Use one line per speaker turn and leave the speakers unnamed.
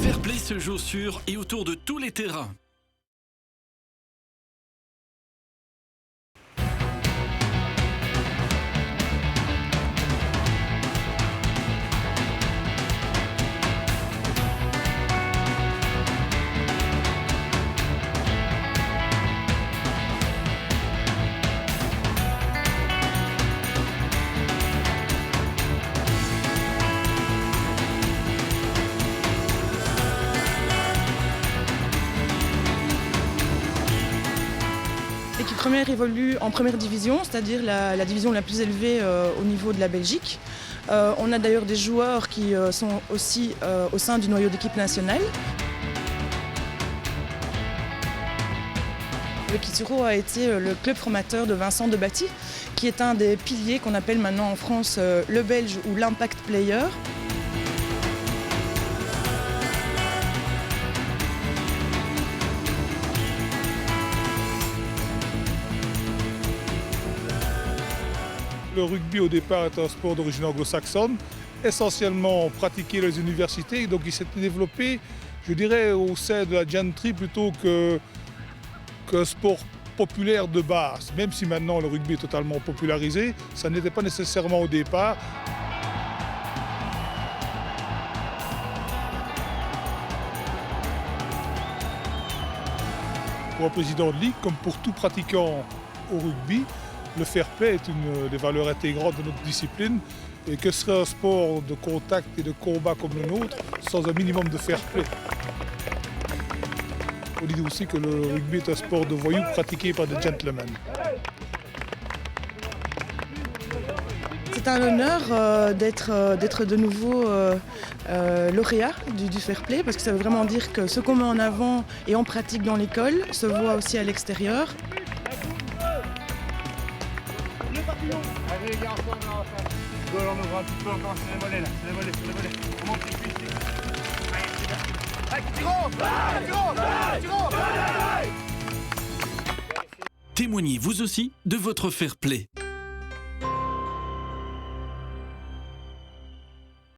Fair play se joue sur et autour de tous les terrains.
L'équipe première évolue en première division, c'est-à-dire la division la plus élevée au niveau de la Belgique. On a d'ailleurs des joueurs qui sont aussi au sein du noyau d'équipe nationale. Le Kituro a été le club formateur de Vincent Debatty, qui est un des piliers qu'on appelle maintenant en France le Belge ou l'Impact Player.
Le rugby au départ est un sport d'origine anglo-saxonne, essentiellement pratiqué dans les universités, donc il s'est développé, je dirais, au sein de la gentry plutôt qu'un sport populaire de base. Même si maintenant le rugby est totalement popularisé, ça n'était pas nécessairement au départ. Pour un président de ligue, comme pour tout pratiquant au rugby, le fair play est une des valeurs intégrantes de notre discipline. Et que serait un sport de contact et de combat comme le nôtre sans un minimum de fair play? On dit aussi que le rugby est un sport de voyous pratiqué par des gentlemen.
C'est un honneur d'être de nouveau lauréat du fair play, parce que ça veut vraiment dire que ce qu'on met en avant et on pratique dans l'école se voit aussi à l'extérieur.
Allez les gars, ensemble là, on va faire. On ouvre un petit peu encore, c'est les mollets là, c'est les mollets. On monte les cuisses. Allez, c'est bien. Allez, tiro.
Témoignez vous aussi de votre fair play.